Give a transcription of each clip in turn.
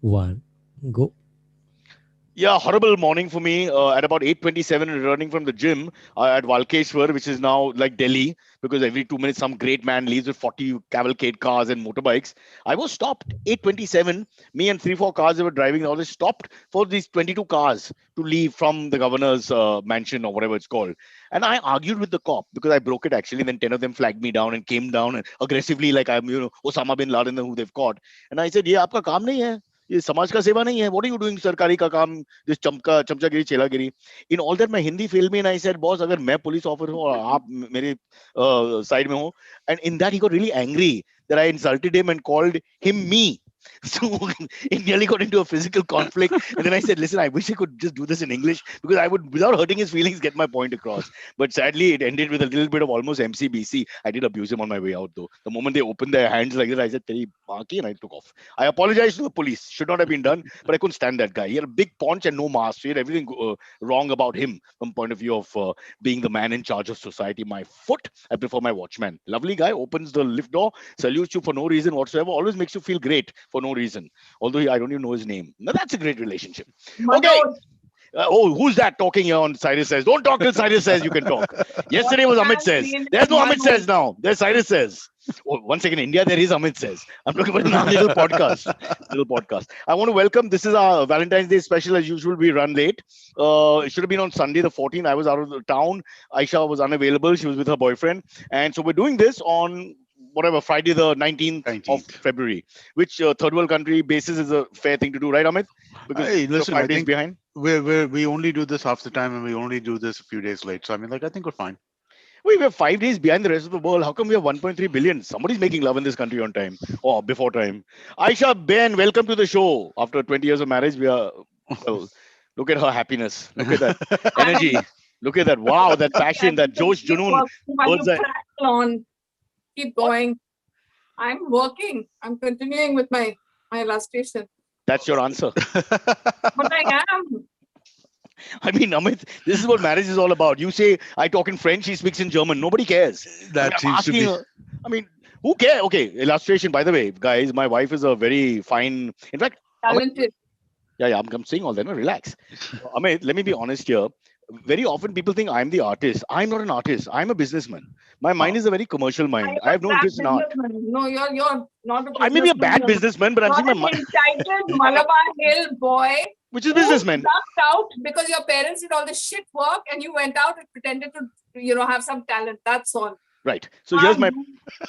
one, go. Yeah, horrible morning for me. At about 8:27, returning from the gym at Walkeshwar, which is now like Delhi, because every 2 minutes some great man leaves with 40 cavalcade cars and motorbikes. I was stopped 8:27. Me and 3, 4 cars that were driving, I was stopped for these 22 cars to leave from the governor's mansion or whatever it's called. And I argued with the cop because I broke it actually. Then 10 of them flagged me down and came down and aggressively like I'm Osama bin Laden who they've caught. And I said, "ये आपका काम नहीं है. ये समाज का सेवा नहीं है. What are you doing सरकारी का काम, this चमचागिरी चेलागिरी." In all that my Hindi failed me and I said, "Boss, अगर मैं police officer हूँ और आप मेरे side में हो." And in that he got really angry that I insulted him and called him me. So it nearly got into a physical conflict. And then I said, "Listen, I wish I could just do this in English because I would, without hurting his feelings, get my point across." But sadly, it ended with a little bit of almost MCBC. I did abuse him on my way out, though. The moment they opened their hands like this, I said, "Teri maan ki," and I took off. I apologized to the police. Should not have been done, but I couldn't stand that guy. He had a big paunch and no mask. He had everything wrong about him from point of view of being the man in charge of society. My foot, I prefer my watchman. Lovely guy, opens the lift door, salutes you for no reason whatsoever, always makes you feel great for no reason. Although I don't even know his name. Now that's a great relationship. Okay. Manoj. Who's that talking here on Cyrus Says? Don't talk till Cyrus Says you can talk. Yesterday was Amit Watchman's Says. name There's is no Amit Manoj. Says now. There's Cyrus Says. Oh, once again, India, there is Amit Says. I'm talking about a little podcast. Little podcast. I want to welcome. This is our Valentine's Day special. As usual, we run late. It should have been on Sunday, the 14th. I was out of the town. Ayesha was unavailable. She was with her boyfriend. And so we're doing this on whatever, Friday, the 19th of 19th. February, which third world country basis is a fair thing to do, right, Amit? Because Hey, you're listen, five I days think behind. we only do this half the time, and we only do this a few days late. So I mean, like, I think we're fine. Wait, we're 5 days behind the rest of the world. How come we have 1.3 billion? Somebody's making love in this country on time or before time. Aisha Ben, welcome to the show. After 20 years of marriage, we are, well, look at her happiness. Look at that I'm energy. Look at that. Wow, that passion, that to Josh keep Junoon. working while you Bird's eye. prattle on. Keep going. I'm working. I'm continuing with my illustration. That's your answer. But I am. I mean, Amit, this is what marriage is all about. You say, I talk in French, he speaks in German. Nobody cares. I mean, That I'm seems to asking be. her. I mean, who cares? Okay, illustration, by the way, guys, my wife is a very fine. In fact, Amit, Talented. yeah, I'm saying all that. No, relax. Amit, let me be honest here. Very often people think I'm the artist. I'm not an artist. I'm a businessman. My mind Oh, is a very commercial I'm mind. I a have no bad interest in art. businessman. No, you're not a I may be a businessman. bad businessman, but I'm You're saying my an mind, entitled Malabar Hill boy which is who businessman. lucked out because your parents did all the shit work and you went out and pretended to, have some talent. That's all. Right. So here's my. Um,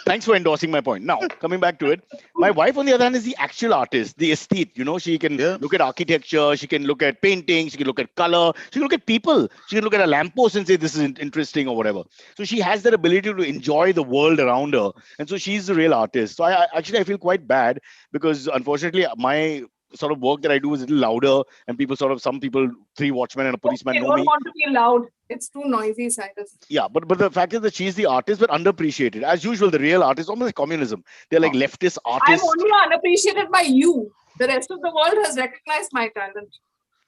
Thanks for endorsing my point. Now, coming back to it, my wife, on the other hand, is the actual artist, the aesthete. She can yeah. look at architecture, she can look at painting, she can look at color, she can look at people, she can look at a lamppost and say this is interesting or whatever. So she has that ability to enjoy the world around her, and so she's the real artist. So I feel quite bad because unfortunately my sort of work that I do is a little louder, and some people, 3 watchmen and a policeman I know don't me. want to be loud. It's too noisy, Cyrus. Yeah, but the fact is that she's the artist, but underappreciated. As usual, the real artist, almost like communism. They're like Oh. leftist I'm artists. only unappreciated by you. The rest of the world has recognized my talent.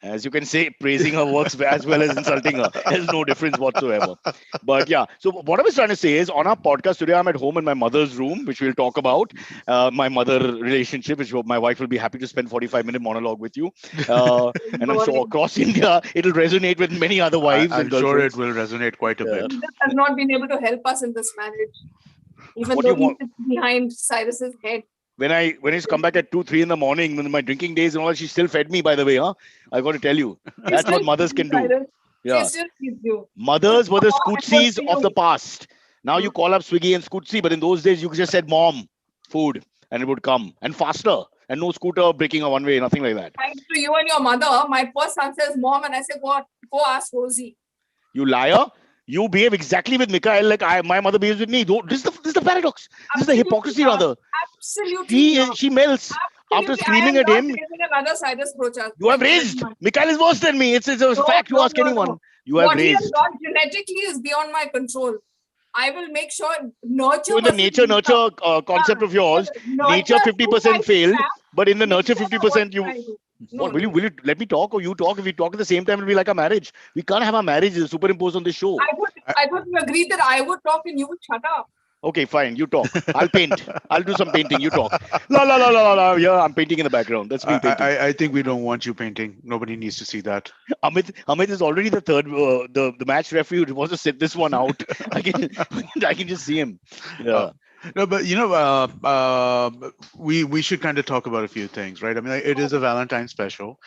As you can say, praising her works as well as insulting her. There's no difference whatsoever. But yeah, so what I was trying to say is on our podcast today, I'm at home in my mother's room, which we'll talk about. My mother relationship, which my wife will be happy to spend 45-minute monologue with you. And I'm sure across India, it'll resonate with many other wives I'm and sure it girlfriends. will resonate quite a Yeah. bit. Jesus has not been able to help us in this marriage, even What do though you he want? sits behind Cyrus's head. When he's come back at 2, 3 in the morning, when my drinking days and all, she still fed me, by the way, huh? I got to tell you. She That's what still mothers feeds you, can do. Cyrus. She Yeah. still feeds you. Puts Mothers were the more effort scootsies to of the you. past. Now you call up Swiggy and Scootsie, but in those days you just said mom, food, and it would come. And faster. And no scooter breaking a one way, nothing like that. Thanks to you and your mother, my poor son says mom, and I say, go ask Rosie. You liar. You behave exactly with Mikhail like my mother behaves with me. This is the paradox. This is the Absolutely hypocrisy not. rather. Absolutely not. She melts. After Absolutely. I screaming am at not him, raising another Cyrus Broacha. you have Thank you very raised. much. Mikhail is worse than me. It's a No, fact. You no, ask no, anyone. no. You have What he has raised. got genetically is beyond my control. I will make sure nurture So in the versus nature nurture. nurture concept of yours, nature Nurture two 50% types failed, have. but in the nurture Nature, what 50% can you. I do? No, What no. will you let me talk or you talk? If we talk at the same time, it'll be like a marriage. We can't have our marriage superimposed on this show. I thought you agreed that I would talk and you would shut up. Okay, fine. You talk. I'll paint. I'll do some painting. You talk. La la la la la la. Yeah, I'm painting in the background. That's me painting. I think we don't want you painting. Nobody needs to see that. Amit is already the third, the match referee who wants to sit this one out. I can I can just see him. Uh, Yeah. no, but we should kind of talk about a few things, right? I mean, like, it is a Valentine special.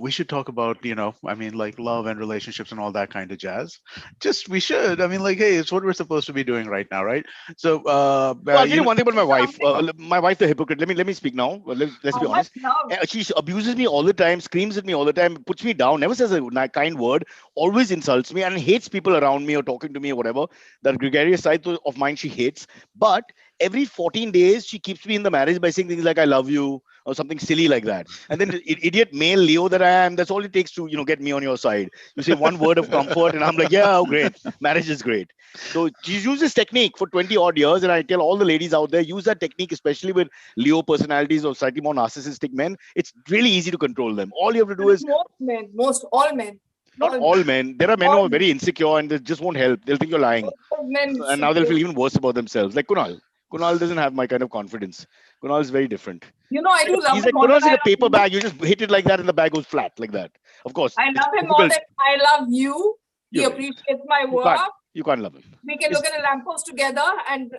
We should talk about, I mean, like love and relationships and all that kind of jazz. Just we should. I mean, like, hey, it's what we're supposed to be doing right now, right? So, Well, I'll tell you one thing about Something. my wife, the hypocrite. Let me speak now. Let's How be much honest. love? She abuses me all the time, screams at me all the time, puts me down, never says a kind word, always insults me, and hates people around me or talking to me or whatever. That gregarious side of mine she hates. But every 14 days, she keeps me in the marriage by saying things like "I love you" or something silly like that. And then the idiot male Leo that I am, that's all it takes to get me on your side. You say one word of comfort, and I'm like, yeah, oh, great, marriage is great. So she's used this technique for 20 odd years, and I tell all the ladies out there, use that technique, especially with Leo personalities or slightly more narcissistic men. It's really easy to control them. All you have to do is Most men, most all men, not all men. There are men who all are very insecure and they just won't help. They'll think you're lying, men and should now they'll do. feel even worse about themselves. Like Kunal. Kunal doesn't have my kind of confidence. Kunal is very different. I do love He's him like more than Kunal's I like a love paper you. bag. You just hit it like that, and the bag goes flat like that. Of course, I it's love him more difficult. than I love you. He You, appreciates my you can't work. you can't love him. We can It's look at a lamppost together and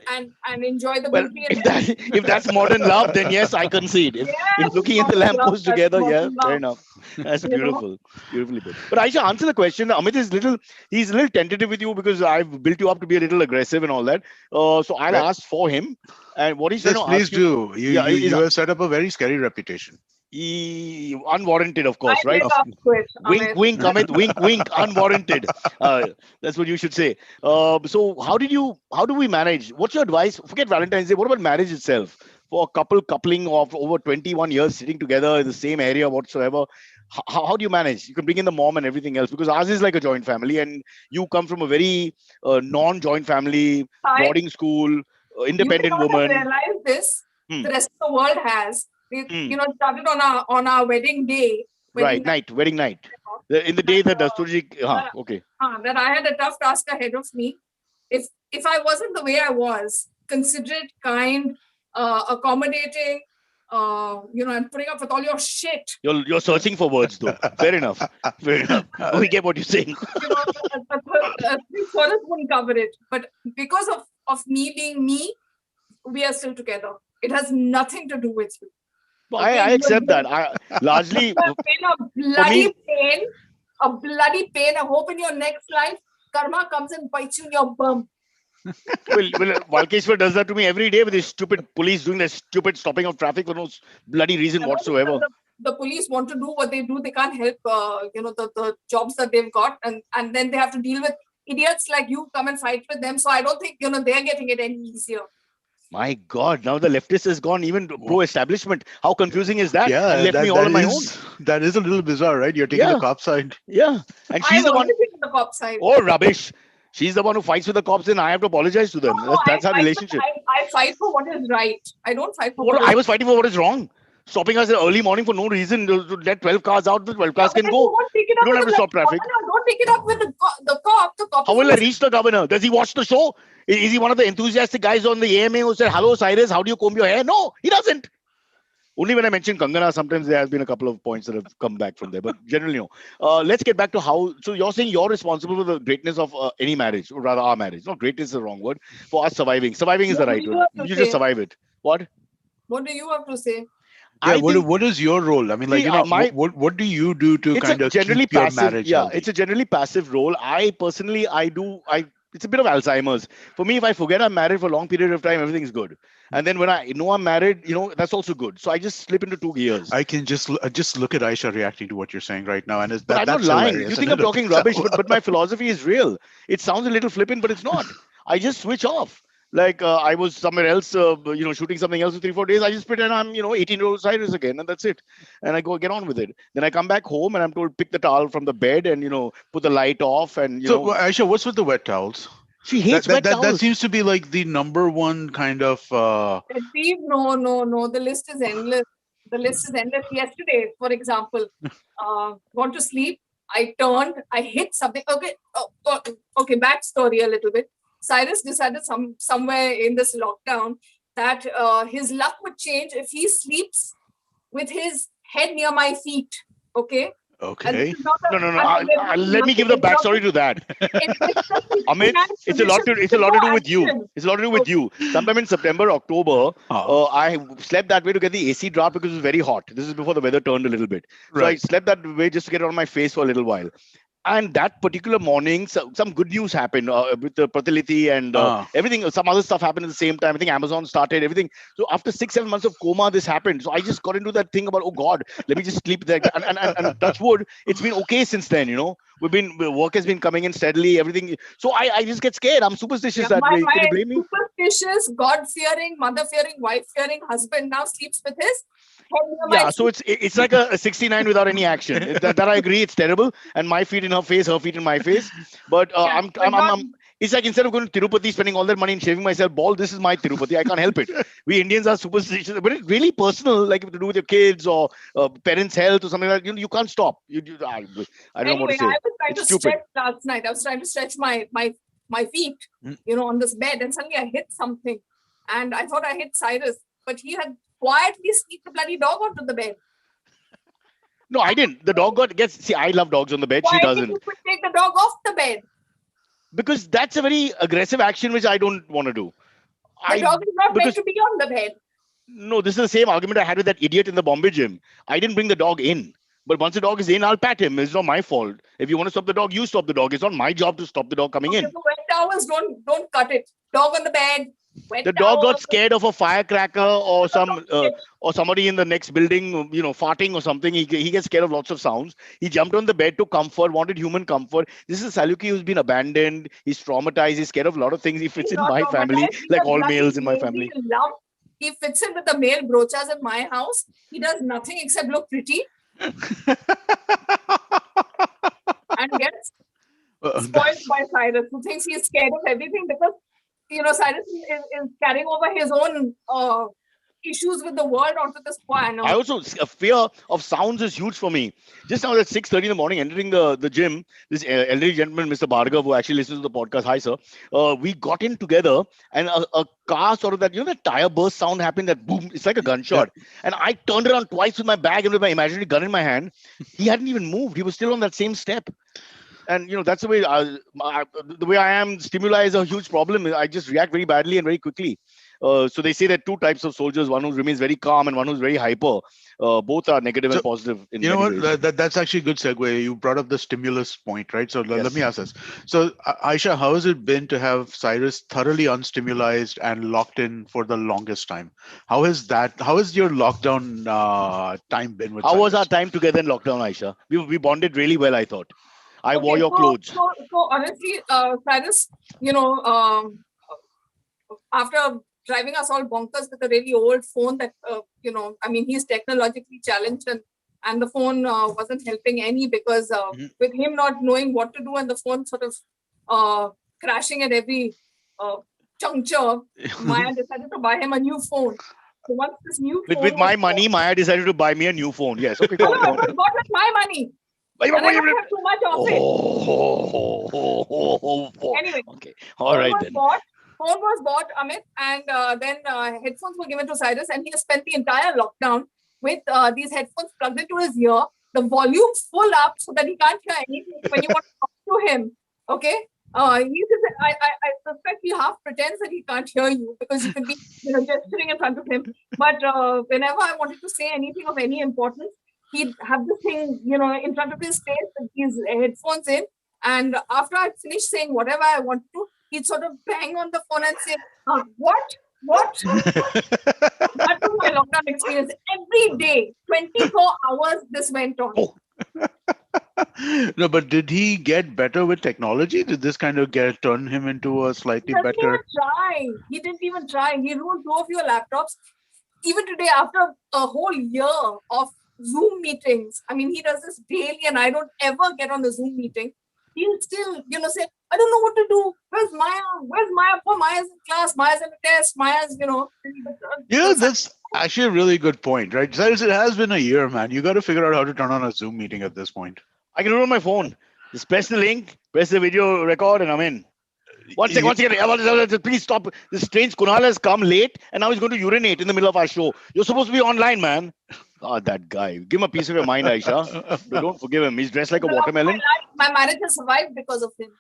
enjoy the Well, beauty in if it. that's modern love, then yes, I concede. If Yes, looking at the modern love. lamppost That's together, yeah, modern fair love. enough. That's You know, beautiful, beautifully put. But Aisha, answer the question. Amit is he's a little tentative with you because I've built you up to be a little aggressive and all that. So I'll Right? ask for him, and what he's trying Yes, to please ask you, do. You yeah, you is you have set up a very scary reputation. unwarranted, of I course, right? make Of up to it, Wink, Amit. wink, Amit, wink, wink, unwarranted. That's what you should say. So how do we manage? What's your advice? Forget Valentine's Day. What about marriage itself? For a coupling of over 21 years sitting together in the same area whatsoever, how do you manage? You can bring in the mom and everything else because ours is like a joint family, and you come from a very non-joint family, I, boarding school, you may independent not have woman. realized this. Hmm, The rest of the world has. hmm. It started on our wedding day, Right, wedding night. night, wedding night. In the day That that Dastuji, that, okay. that I had a tough task ahead of me. If I wasn't the way I was, considerate, kind, accommodating, and putting up with all your shit, You're searching for words though. Fair enough. Fair enough. We get what you're saying. three-quarters wouldn't cover it. But because of me being me, we are still together. It has nothing to do with you. Okay, I accept that. I largely you have been a for me. bloody pain, I hope in your next life, karma comes and bites you in your bum. Well, Valkeshwar does that to me every day with his stupid police doing their stupid stopping of traffic for no bloody reason whatsoever. The police want to do what they do. They can't help, the jobs that they've got, and then they have to deal with idiots like you come and fight with them. So I don't think they're getting it any easier. My God, now the leftist has gone even pro-establishment. How confusing is that? And Yeah, left me all on my own. that is a little bizarre, right? You're taking the Yeah, cop side. yeah. And she's I've the one. always been on the cop side. Oh, rubbish. She's the one who fights with the cops, and I have to apologize to them. No, That's our relationship. I fight for what is right. I don't fight for What what is I was fighting for what is wrong. Stopping us early morning for no reason to let 12 cars out, the 12 yeah, cars but can then you go. won't take it You up don't with have the to stop traffic. governor. Don't take it up with the cop. The cop How is will I going to reach the governor? Does he watch the show? Is he one of the enthusiastic guys on the AMA who said, "Hello, Cyrus, how do you comb your hair?" No, he doesn't. Only when I mention Kangana, sometimes there has been a couple of points that have come back from there, but generally no. Let's get back to how. So you're saying you're responsible for the greatness of any marriage, or rather our marriage. No, greatness is the wrong word for us surviving. Surviving is the What do right you word. have to You just say? survive it. What? What do you have to say? Yeah, I think. what is your role? I mean, like, See, my what do you do to it's a kind of generally keep your passive, marriage yeah, it's healthy? a generally passive role. I personally, I it's a bit of Alzheimer's for me. If I forget I'm married for a long period of time, everything's good, and then when I know I'm married, that's also good. So I just slip into two gears. I can just look at Aisha reacting to what you're saying right now, and But I'm not that's lying. You hilarious in think I'm and of talking rubbish, itself. but my philosophy is real. It sounds a little flippant, but it's not. I just switch off. Like I was somewhere else, shooting something else for 3 4 days. I just pretend I'm 18-year-old Cyrus again, and that's it. And I go get on with it. Then I come back home and I'm told pick the towel from the bed and put the light off and So, Aisha, what's with the wet towels? she That hates that wet that that towels. seems to be like the number one kind of. Steve, no. The list is endless. The list is endless. Yesterday, for example, gone to sleep. I turned. I hit something. Okay. Okay. Backstory a little bit. Cyrus decided somewhere in this lockdown that his luck would change if he sleeps with his head near my feet. Okay. And this Okay. is not No, no, no. I mean, Let me give the backstory to that. it's a 69 Amit, tradition it's a with lot no to do with you. action. It's a lot to do with Okay. you. Sometime in September, October, Uh, I slept that way to get the AC draft because it was very hot. This is before the weather turned a little bit. So I right. slept that way just to get it on my face for a little while. And that particular morning, some good news happened with the Pratiliti and Uh, everything. Some other stuff happened at the same time. I think Amazon started everything. So after 6, 7 months of coma, this happened. So I just got into that thing about, oh God, let me just sleep there. And touch wood, it's been okay since then. Work has been coming in steadily. Everything. So I just get scared. I'm superstitious Yeah, that my way. Can you blame me? superstitious, God-fearing, mother-fearing, wife-fearing husband now sleeps with his head near my Yeah, so feet. it's like a 69 without any action. That I agree, it's terrible. And my feet in her face, her feet in my face. But Yeah, but God, it's like instead of going to Tirupati, spending all that money and shaving myself bald, this is my Tirupati. I can't help it. We Indians are superstitious, but it's really personal, like to do with your kids or parents' health or something like that. You can't stop. I don't know what to anyway, say. I was trying It's to stupid. stretch last night. I was trying to stretch my feet, mm, on this bed, and suddenly I hit something, and I thought I hit Cyrus, but he had quietly sneaked the bloody dog onto the bed. No, I didn't. The dog got gets. See, I love dogs on the bed. She Why did doesn't you take the dog off the bed? because that's a very aggressive action which I don't want to do. The I dog is not meant because to be on the bed. No, this is the same argument I had with that idiot in the Bombay gym. I didn't bring the dog in. But once the dog is in, I'll pat him. It's not my fault. If you want to stop the dog, you stop the dog. It's not my job to stop the dog coming Okay, in. so wet towels don't cut it. Dog on the bed, wet The dog got towels. scared of a firecracker or somebody in the next building, farting or something. He gets scared of lots of sounds. He jumped on the bed to comfort, wanted human comfort. This is a Saluki who's been abandoned. He's traumatized. He's scared of a lot of things. He fits He's in not my family, traumatized. He's like a all bloody males in my lazy family. lump. He fits in with the male brochas in my house. He does nothing except look pretty and gets spoiled that's by Cyrus, who thinks he's scared of everything because Cyrus is carrying over his own issues with the world onto this poor I animal. also a fear of sounds is huge for me. Just now at 6:30 in the morning, entering the gym, this elderly gentleman, Mr. Bhargav, who actually listens to the podcast, hi sir. We got in together, and a car sort of that tire burst sound happened. That boom, it's like a yeah. gunshot. And I turned around twice with my bag and with my imaginary gun in my hand. He hadn't even moved. He was still on that same step. And that's the way the way I am. Stimuli is a huge problem. I just react very badly and very quickly. So they say there are two types of soldiers: one who remains very calm and one who's very hyper. Both are negative and So positive in you know many what? ways. That's actually a good segue. You brought up the stimulus point, right? So let me Yes. ask this. So Aisha, how has it been to have Cyrus thoroughly unstimulated and locked in for the longest time? How is that? How has your lockdown time been with How was our Cyrus? time together in lockdown, Aisha? We bonded really well. I thought. I wore Okay, your so clothes. so so honestly, Cyrus, after driving us all bonkers with a really old phone that I mean, he's technologically challenged, and the phone wasn't helping any because Mhm. with him not knowing what to do and the phone sort of crashing at every uh, juncture, Maya decided to buy him a new phone. So once this new With phone was my bought, money, Maya decided to buy me a new phone. Yes. Okay. oh Go on. no, Go it on. was bought with my money, and I don't have too much of it. Anyway, Okay. All phone right was then. bought. Phone was bought, Amit, and then headphones were given to Cyrus, and he has spent the entire lockdown with these headphones plugged into his ear, the volume full up so that he can't hear anything when you want to talk to him. Okay, he says, I suspect he half pretends that he can't hear you because you could be gesturing in front of him. But whenever I wanted to say anything of any importance, he'd have this thing in front of his face with these headphones in. And after I'd finished saying whatever I wanted to, he'd sort of bang on the phone and say, what? What? So that was my lockdown experience. Every day, 24 hours, this went on. Oh, No, but did he get better with technology? Did this kind of get turn him into a He slightly doesn't better? even try. He didn't even try. He ruined two of your laptops. Even today, after a whole year of Zoom meetings, I mean, he does this daily, and I don't ever get on the Zoom meeting. He'll still, say, I don't know what to do. Where's Maya? Where's Maya? Poor Maya's in class. Maya's in a test. Maya's, Yeah, that's actually a really good point, right? Cyrus, it has been a year, man. You got to figure out how to turn on a Zoom meeting at this point. I can do it on my phone. Just press the link, press the video record, and I'm in. One second, one second. Please stop. This strange Kunal has come late and now he's going to urinate in the middle of our show. You're supposed to be online, man. God, that guy. Give him a piece of your mind, Ayesha. Don't forgive him. He's dressed like a watermelon. My marriage has survived because of him.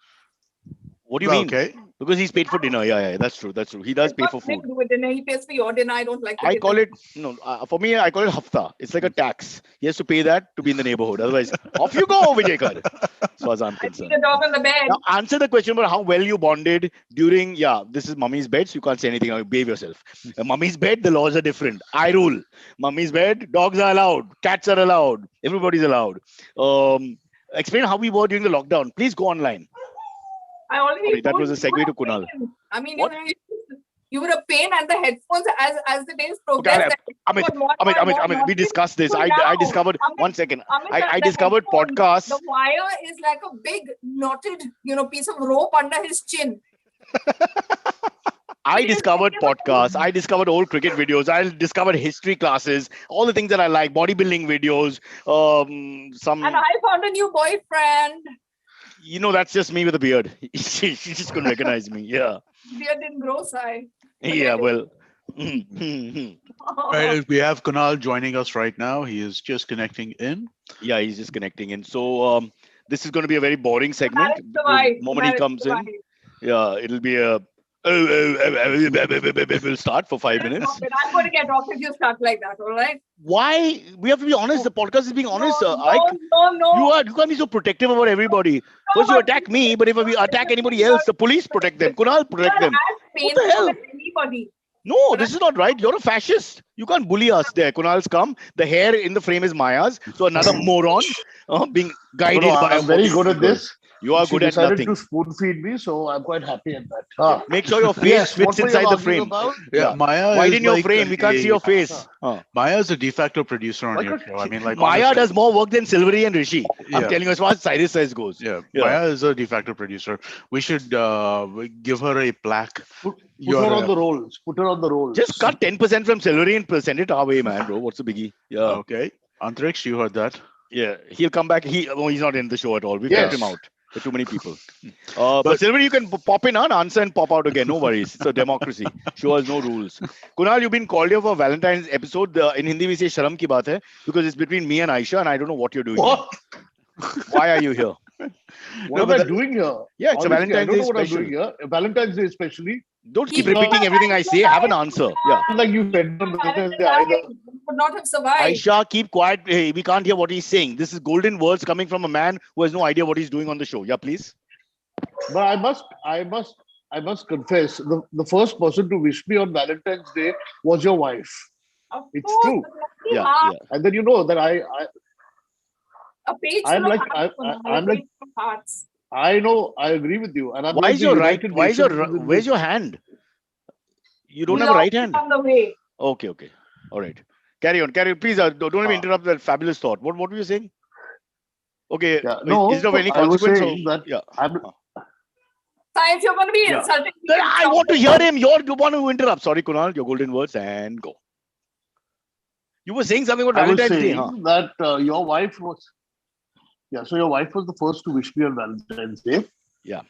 What do you mean? Okay. Because he's paid for dinner. Yeah, that's true. That's true. He does pay for food. Do with dinner. He pays for your dinner. I don't like to I give call him. it, no, for me, I call it hafta. It's like a tax. He has to pay that to be in the neighborhood. Otherwise, off you go, Vijayakar. As far as I'm I see concerned. the dog on the bed. Now, answer the question about how well you bonded during, this is mummy's bed, so you can't say anything. Behave yourself. Mummy's bed, the laws are different. I rule. Mummy's bed, dogs are allowed. Cats are allowed. Everybody's allowed. Explain how we were during the lockdown. Please go online. I already Sorry, that told was a you segue were to a Kunal. pain. I mean, What? you were a pain, and the headphones as the days Okay, progressed. Amit, we discussed this. I discovered, one second. I the discovered headphone, podcasts. The wire is like a big knotted, piece of rope under his chin. I discovered podcasts. I discovered old cricket videos. I discovered history classes. All the things that I like. Bodybuilding videos. And I found a new boyfriend. That's just me with a beard. She just couldn't recognize me. Yeah. Beard didn't grow, Sai. Yeah. Well. Right, we have Kunal joining us right now. He is just connecting in. Yeah, he's just connecting in. So this is going to be a very boring segment. The moment he comes in, it'll be a. We'll start for 5 minutes. I'm going to get off if you start like that. All right. Why? We have to be honest. The podcast is being honest. No. You can't be so protective about everybody. First you attack me, but if we attack anybody else, the police protect them. Kunal protect them. What the hell? Anybody. No, this is not right. You're a fascist. You can't bully us there. Kunal's come. The hair in the frame is Maya's. So another moron being guided by. I'm very good at this. You are good at nothing. She decided to spoon feed me, so I'm quite happy at that. Make sure your face fits inside the frame. Yeah, Maya. Widen your frame. We can't see your face. Maya is a de facto producer on your show. I mean, like Maya honestly, does more work than Silvery and Rishi. I'm telling you, as far as Cyrus says goes. Yeah, Maya is a de facto producer. We should give her a plaque. Put her on the rolls. Put her on the rolls. Just cut 10% from Silvery and send it our way, man, bro. What's the biggie? Yeah. Okay. Antrix, you heard that. Yeah. He'll come back. He's not in the show at all. We've kept him out. There are too many people. But Silvery, you can pop in, answer and pop out again. No worries. It's a democracy. Show has no rules. Kunal, you've been called here for Valentine's episode. In Hindi, we say sharam ki baat hai because it's between me and Ayesha, and I don't know what you're doing. What? Why are you here? What am I doing here? Yeah, it's Honestly, a Valentine's Day I don't know what special. I'm doing here. Valentine's Day especially. Don't keep repeating everything I say. Have an answer. Yeah. Like you said, Could not have survived. Aisha, keep quiet. Hey, we can't hear what he's saying. This is golden words coming from a man who has no idea what he's doing on the show. Yeah, please. But I must confess, the first person to wish me on Valentine's Day was your wife. Of It's course, true. Yeah. And then you know that A page I'm full of like- hearts, I'm a like- page full of hearts. I know I agree with you. And I'm Why like is the your right? United Why is your Nations in where's this. your hand? You don't have a right hand. On the way. Okay. All right. Carry on. Please don't let me interrupt that fabulous thought. What were you saying? Okay. Yeah, no, Is there any I was consequence? saying that Yeah. Science, you're going to be Yeah. insulting me. Then I want to hear him. You're the one who interrupts. Sorry, Kunal. Your golden words and go. You were saying something about I was Valentine's Day, saying huh? that your wife was. Yeah, so your wife was the first to wish me on Valentine's Day. Yeah.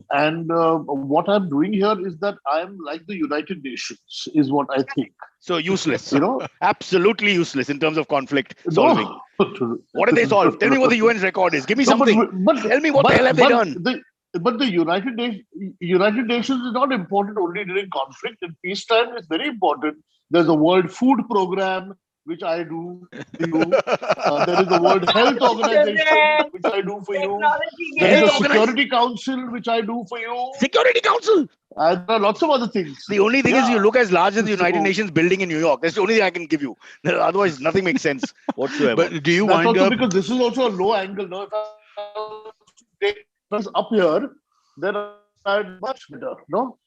And what I'm doing here is that I'm like the United Nations, is what I think. So useless. You know, Absolutely useless in terms of conflict solving. No. What did they solve? Tell me what the UN's record is. Give me No, something. but Tell me what the hell have they done? But the United Nations is not important only during conflict. In peacetime, it's very important. There's a World Food Program, which I do for you. There is a World Health Organization, which I do for you. There is a Security Council, which I do for you. Security Council. And there are lots of other things. The only thing is you look as large as the United So- Nations building in New York. That's the only thing I can give you. Otherwise, nothing makes sense whatsoever. But do you That's wind also up? because this is also a low angle. Now, if I take us up here, then I'm much better. No?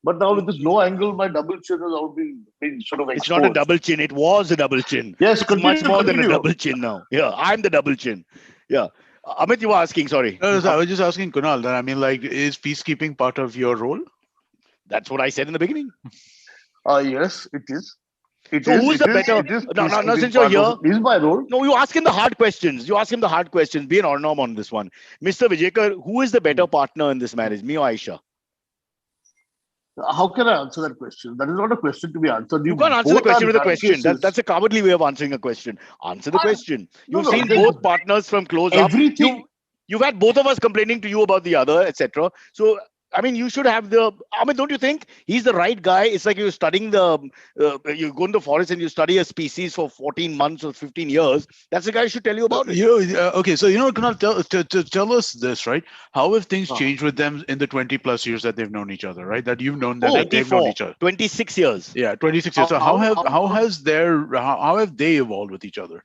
But now with this low angle, my double chin is out being sort of It's exposed. not a double chin. It was a double chin. Yes, It's much more than a continue. double chin now. Yeah, I'm the double chin. Yeah. Amit, you were asking, sorry. No, I was just asking Kunal that. I mean, like, is peacekeeping part of your role? That's what I said in the beginning. Yes, it is. It So is- who's it the is- better- it is No, peacekeeping since you're part of- Is my role. No, you ask him the hard questions. Be an Arnab on this one. Mr. Vijayakar, who is the better partner in this marriage, me or Ayesha? How can I answer that question? That is not a question to be answered. You can't answer the both are question with a question. nutcases. That's a cowardly way of answering a question. Answer the question. No, You've no. seen both partners from close up. Everything. You've had both of us complaining to you about the other, etc. So, I mean, you should have the. I mean, don't you think he's the right guy? It's like you're studying you go in the forest and you study a species for 14 months or 15 years. That's the guy who should tell you about it. Okay, so Kunal, tell us this, right? How have things changed with them in the 20 plus years that they've known each other, right? That you've known them, that they've known each other. 26 years. Yeah, 26 years. So how have they evolved with each other?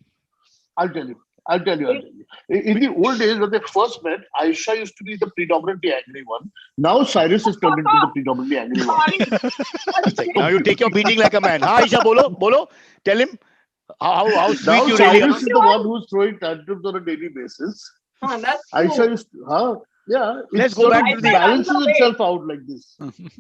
I'll tell you. In the old days when they first met, Ayesha used to be the predominantly angry one. Now Cyrus is turned into the predominantly angry one. Now you take your beating like a man. Ha, Ayesha, bolo. Tell him how sweet now you Cyrus really are. is the one who's throwing tantrums on a daily basis. That's Ayesha true. used to, yeah. Let's go back to the balances itself out like this.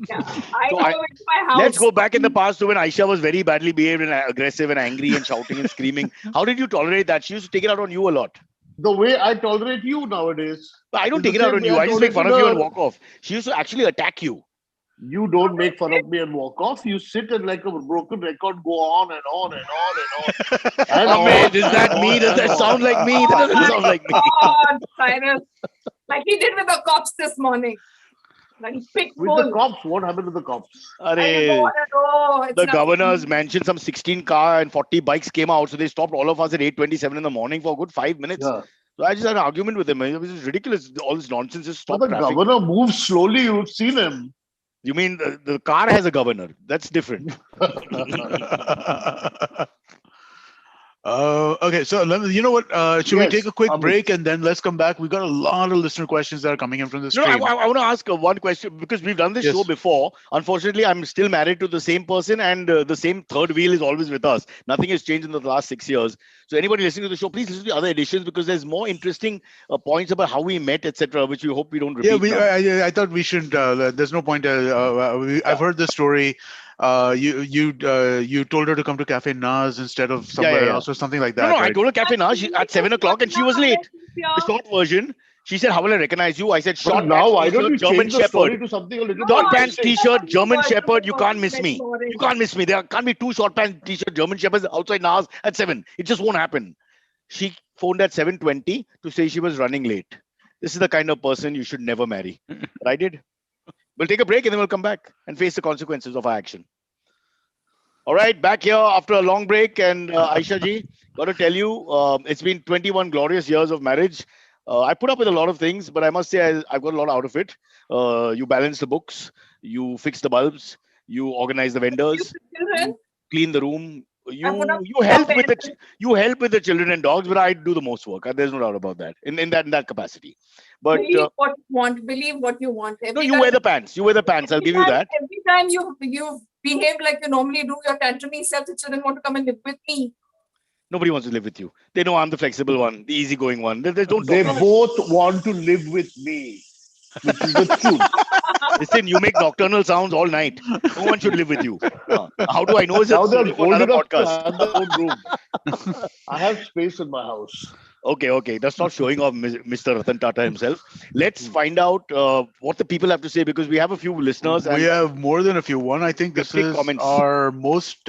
Yeah. I go into my house. Let's go back in the past to when Ayesha was very badly behaved and aggressive and angry and shouting and screaming. How did you tolerate that? She used to take it out on you a lot. The way I tolerate you nowadays. I don't take it out on you. I just make fun of you and walk off. She used to actually attack you. You don't make fun of me and walk off. You sit and like a broken record go on and on and on and on. And Amit, is that me? Does that sound like me? That doesn't sound like me. God, Cyrus. Like he did with the cops this morning. Like with the cops, what happened to the cops? The governor's mentioned some 16 car and 40 bikes came out, so they stopped all of us at 8:27 in the morning for a good 5 minutes. Yeah. So I just had an argument with him. It was ridiculous. All this nonsense just stopped. But the governor moves slowly. You've seen him. You mean the car has a governor? That's different. Okay, so you know what? Should we take a quick break and then let's come back? We've got a lot of listener questions that are coming in from the stream. No, I want to ask one question because we've done this show before. Unfortunately, I'm still married to the same person and the same third wheel is always with us. Nothing has changed in the last 6 years. So anybody listening to the show, please listen to the other editions because there's more interesting points about how we met, etc., which we hope we don't repeat. Yeah, I thought we shouldn't. There's no point. I've heard the story. You told her to come to Cafe Naz instead of somewhere else or something like that. No, right? I told her Cafe Naz at 7 o'clock and she was late. The short version. She said, "How will I recognize you?" I said, "Short now why don't you German change the story to something a little short pants T-shirt, German Shepherd. You can't miss me. You can't miss me. There can't be two short pants T-shirt German Shepherds outside Naz at 7. It just won't happen." She phoned at 7:20 to say she was running late. This is the kind of person you should never marry. I did. We'll take a break and then we'll come back and face the consequences of our action. All right, back here after a long break. And Ayesha ji, got to tell you, it's been 21 glorious years of marriage. I put up with a lot of things, but I must say I've got a lot out of it. You balance the books, you fix the bulbs, you organize the vendors, you clean the room. You help with the children and dogs, but I do the most work. There's no doubt about that in that capacity. But believe what you want. Believe what you want. No, you wear the pants. I'll give you that. Every time you behave like you normally do, your tantrum self, the children want to come and live with me. Nobody wants to live with you. They know I'm the flexible one, the easygoing one. They both want to live with me, which is the truth. Listen, you make nocturnal sounds all night. No one should live with you. How do I know? Now they're old enough to have their own room. I have space in my house. Okay. That's not showing off Mr. Ratan Tata himself. Let's find out what the people have to say because we have a few listeners. We have more than a few. One, I think this is our most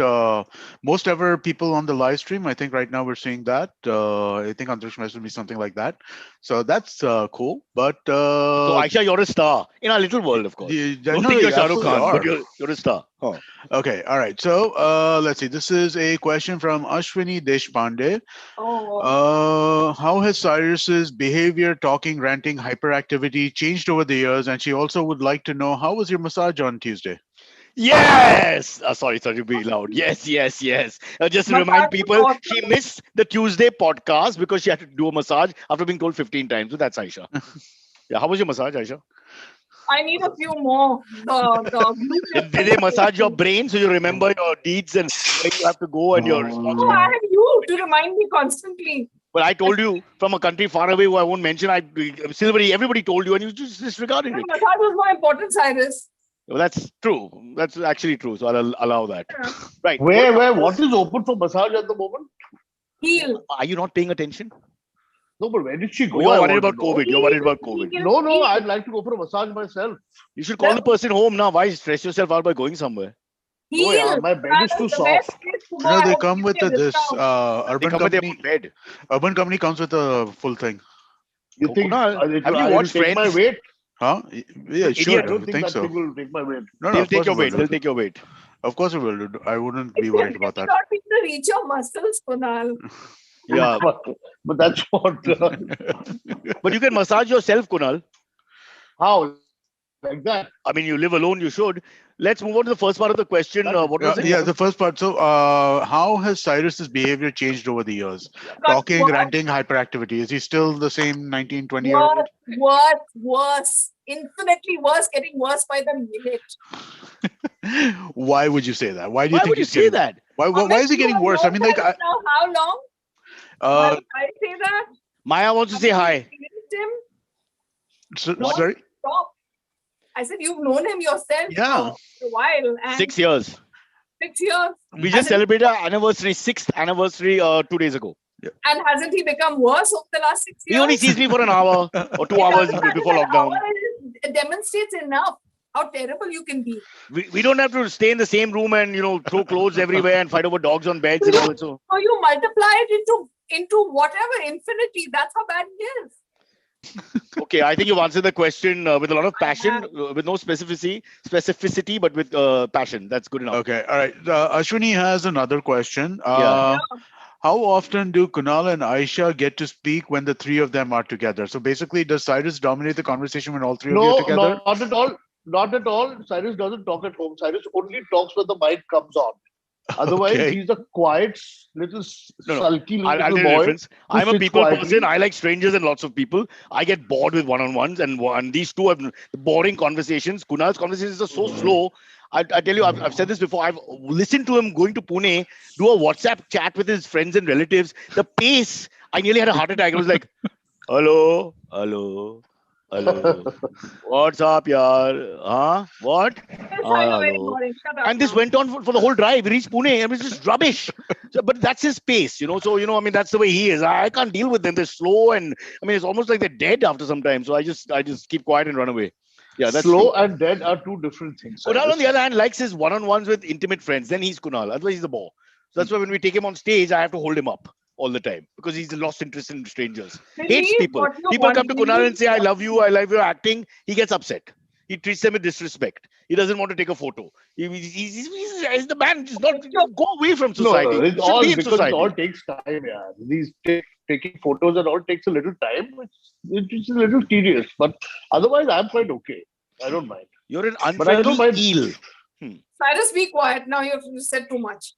ever people on the live stream. I think right now we're seeing that. I think Andresh messaged me something like that. So that's cool. But so Ayesha, you're a star in our little world, of course. Don't think you're Shah Rukh Khan, but you're a star. Oh. Okay, all right. So let's see. This is a question from Ashwini Deshpande. How has Cyrus's behavior, talking, ranting, hyperactivity changed over the years? And she also would like to know, how was your massage on Tuesday? Yes. Sorry to be loud. Yes. Just to remind people, she missed the Tuesday podcast because she had to do a massage after being told 15 times. So that's Ayesha. Yeah. How was your massage, Ayesha? I need a few more. Did they massage your brain so you remember your deeds and where you have to go and your responsibility? I have you to remind me constantly. Well, I told you from a country far away who I won't mention. Everybody told you and you just disregarded it. Massage was more important, Cyrus. Well, that's true. That's actually true. So I'll allow that. Yeah. Right. What is open for massage at the moment? Heel. Are you not paying attention? No, but where did she go? You're I worried want to about know. COVID. You're worried about COVID. No, I'd like to go for a massage myself. You should call the person home now. Why stress yourself out by going somewhere? No, yeah, my bed is too soft. They come with this They urban come with their own company. bed. Urban company comes with a full thing. You think Kunal, have you it'll watched take my Friends? weight? Huh? Yeah, Idiot. sure. I don't I think think that so. thing will take my weight. No, They'll of take course your it will weight. do. They'll take your weight. Of course it will do. I wouldn't be It's worried about that. not be to reach your muscles, Kunal. Yeah. But that's what. But you can massage yourself, Kunal. How? Like that? I mean, you live alone, you should. Let's move on to the first part of the question. What was it? Yeah, the first part. So, how has Cyrus's behavior changed over the years? Got Talking, worse, ranting, hyperactivity. Is he still the same 19, 20-year-old? worse, infinitely worse, getting worse by the minute. Why would you say that? Why do you Why think would you he's say getting? that? Why is he getting worse? I mean, like, now how long? Why would I say that? Maya wants to say hi. Experienced him? What? sorry. Stop. I said you've known him yourself Yeah. now for a while. And 6 years. 6 years. We just celebrated our anniversary, 6th anniversary 2 days ago. And hasn't he become worse over the last 6 years? He only sees me for an hour or 2 hours before lockdown. It demonstrates enough how terrible you can be. We don't have to stay in the same room and throw clothes everywhere and fight over dogs on beds and all that. So So you multiply it into whatever infinity. That's how bad he is. okay, I think you've answered the question with a lot of passion, with no specificity, but with passion. That's good enough. Okay, all right. Ashwini has another question. Yeah. How often do Kunal and Ayesha get to speak when the three of them are together? So basically, does Cyrus dominate the conversation when all three of you are together? No, not at all. Not at all. Cyrus doesn't talk at home. Cyrus only talks when the mic comes on. Otherwise, Okay. he's a quiet, little sulky little I'll tell you the boy. difference. I'm a sits people quietly. person. I like strangers and lots of people. I get bored with one-on-ones, and these two have boring conversations. Kunal's conversations are so slow. I tell you, I've said this before. I've listened to him going to Pune, do a WhatsApp chat with his friends and relatives. The pace, I nearly had a heart attack. I was like, hello, hello. Hello. What's up, yaar? Huh? What? Hello. And this went on for the whole drive. We reached Pune. It was just rubbish. So, but that's his pace, So, I mean, that's the way he is. I can't deal with them. They're slow, and I mean, it's almost like they're dead after some time. So I just keep quiet and run away. Yeah, that's slow true. and dead are two different things. Kunal, on the other hand, likes his one-on-ones with intimate friends. Then he's Kunal. Otherwise, he's a bore. So that's why when we take him on stage, I have to hold him up all the time because he's lost interest in strangers. Hates people. People come to Kunal and say, I love you, I love your acting. He gets upset. He treats them with disrespect. He doesn't want to take a photo. He's the man. Just not go away from society. No, it's all be in because society. it all takes time. Yeah, these taking photos and all takes a little time. It's a little tedious, but otherwise, I'm quite okay. I don't mind. You're an But I don't unfriendly mind. eel. Cyrus, be quiet. Now you've said too much.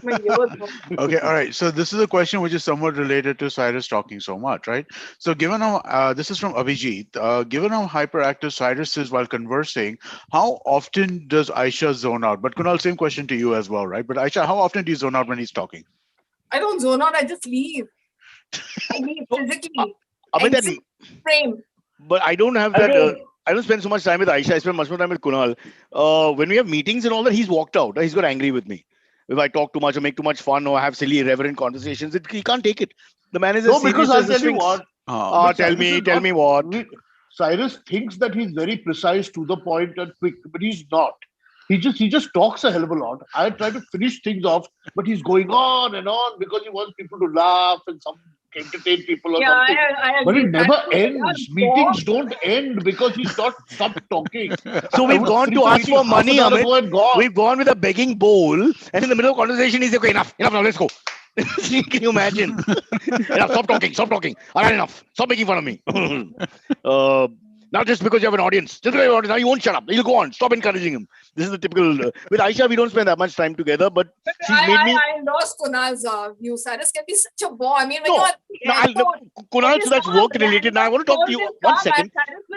My ears hurt. Okay, all right. So this is a question which is somewhat related to Cyrus talking so much, right? So given how this is from Abhijit, given how hyperactive Cyrus is while conversing, how often does Ayesha zone out? But Kunal, same question to you as well, right? But Ayesha, how often do you zone out when he's talking? I don't zone out. I just leave. I leave physically. Amit, Exit frame. but I don't have that. I don't spend so much time with Ayesha. I spend much more time with Kunal. When we have meetings and all that, he's walked out. He's got angry with me. If I talk too much or make too much fun or have silly, irreverent conversations, he can't take it. The man is as serious because I'll as a tell you sphinx. what. Tell Cyrus me is not- what. Cyrus thinks that he's very precise, to the point, and quick, but he's not. He just talks a hell of a lot. I try to finish things off, but he's going on and on because he wants people to laugh and entertain people or something. I But agree. it never That's- ends. Meetings don't end because he's not stopped talking. So we've gone to ask for money, Amit. Gone. We've gone with a begging bowl, and in the middle of conversation, he's like, okay, enough, now let's go. Can you imagine? Enough, stop talking. All right, enough. Stop making fun of me. Not just because you have an audience. Just because you have an audience, now you won't shut up. He'll go on. Stop encouraging him. This is the typical. With Ayesha, we don't spend that much time together, but she's made me. I lost Kunal's view. Cyrus can be such a bore. I mean, when No, you're at the airport, Kunal, so that's work related. Now I want to talk to you.